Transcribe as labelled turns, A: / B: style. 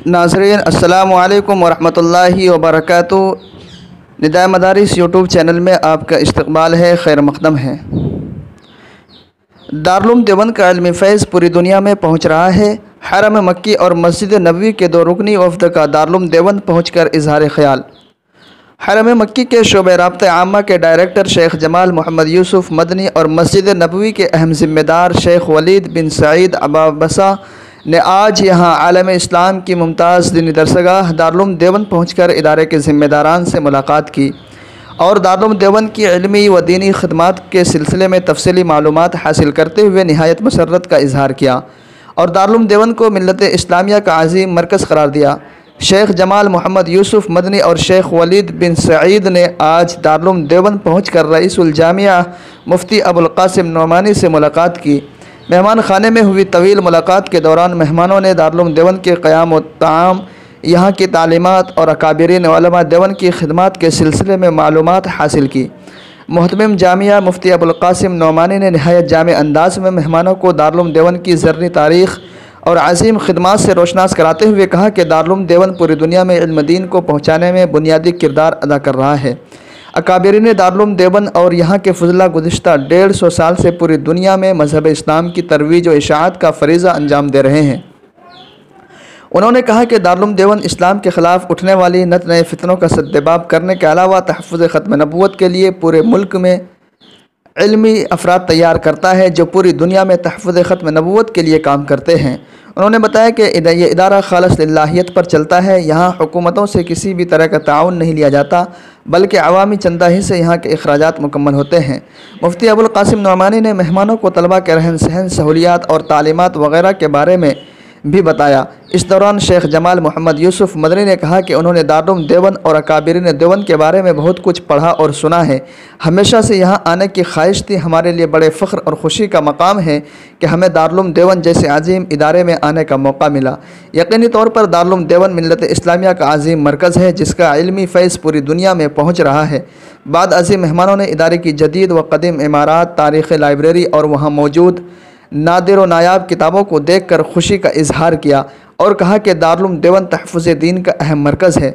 A: नाज़रीन अस्सलामु अलैकुम वरहमतुल्लाहि वबरकातुहू। निदाए मदारिस यूट्यूब चैनल में आपका इस्तकबाल है, खैर मक़दम है। दारुल देवबंद का इल्मी फैज़ पूरी दुनिया में पहुँच रहा है। हरम मक्की और मस्जिद नबवी के दो रुकनी वफ़द का दारुल देवबंद पहुँच कर इज़हार ख़याल। हरम मक्की के शोबे राब्ता आम्मा के डायरेक्टर शेख जमाल मोहम्मद यूसुफ मदनी और मस्जिद नबवी के अहम ज़िम्मेदार शेख वलीद बिन सईद अबाबसा ने आज यहाँ आलम इस्लाम की मुमताज़ दीनी दरसगाह दारुल देवबंद पहुँचकर इदारे के ज़िम्मेदारान से मुलाकात की और दारुल देवबंद की इल्मी व दीनी खदमात के सिलसिले में तफसीली मालूमात हासिल करते हुए निहायत मसर्रत का इजहार किया और दारुल देवबंद को मिल्लत इस्लामिया का अज़ीम मरकज़ करार दिया। शेख जमाल मोहम्मद यूसुफ मदनी और शेख वलीद बिन सईद ने आज दारुल देवबंद पहुँचकर रईसुल जामिया मुफ्ती अबुल क़ासिम नोमानी से मुलाकात की। मेहमान खाने में हुई तवील मुलाकात के दौरान मेहमानों ने दारुल देवबंद के क़याम व ताम, यहाँ की तालीमात और अकाबिरीन उलमा देवबंद की खिदमत के सिलसिले में मालूमात हासिल की। मुहतमिम जामिया मुफ्ती अबुल क़ासिम नोमानी ने नहायत जामे अंदाज में मेहमानों को दारुल देवबंद की ज़र्री तारीख़ और अज़ीम खिदमत से रोशनास कराते हुए कहा कि दारुल देवबंद पूरी दुनिया में इल्म दीन को पहुँचाने में बुनियादी किरदार अदा कर रहा है। अकाबिरीन दारुल देवबंद और यहाँ के फ़ज़ला गुज़िश्ता 150 साल से पूरी दुनिया में मज़हब इस्लाम की तरवीज व इशाअत का फ़रीज़ा अंजाम दे रहे हैं। उन्होंने कहा कि दारुल देवबंद इस्लाम के ख़िलाफ़ उठने वाली नत नए फितनों का सद्देबाब करने के अलावा तहफ़्फ़ुज़ ख़त्म नबूवत के लिए पूरे मुल्क में इल्मी अफराद तैयार करता है जो पूरी दुनिया में तहफ़्फ़ुज़ ख़त्म नबूवत के लिए काम करते हैं। उन्होंने बताया कि ये इदारा खालिस लिल्लाहियत पर चलता है। यहाँ हुकूमतों से किसी भी तरह का ताउन नहीं लिया जाता, बल्कि अवामी चंदा ही से यहाँ के अखराजात मुकम्मल होते हैं। मुफ्ती अबुल क़ासिम नोमानी ने मेहमानों को तलबा के रहन सहन, सहूलियात और तालीमात वगैरह के बारे में भी बताया। इस दौरान शेख जमाल मोहम्मद यूसुफ मदनी ने कहा कि उन्होंने दारुल देवबंद और अकाबिरीन देवबंद के बारे में बहुत कुछ पढ़ा और सुना है। हमेशा से यहाँ आने की ख्वाहिश थी। हमारे लिए बड़े फ़ख्र और ख़ुशी का मकाम है कि हमें दारुल देवबंद जैसे अजीम इदारे में आने का मौका मिला। यकीनी तौर पर दारुल देवबंद मिल्लत इस्लामिया का अजीम मरकज़ है जिसका इल्मी फ़ैज़ पूरी दुनिया में पहुँच रहा है। बाद अजीम मेहमानों ने इदारे की जदीद व कदीम इमारत, तारीख़ी लाइब्रेरी और वहाँ मौजूद नादिर व नायाब किताबों को देख कर खुशी का इजहार किया और कहा कि दारुल देवबंद तहफ़्फ़ुज़ दीन का अहम मरकज़ है।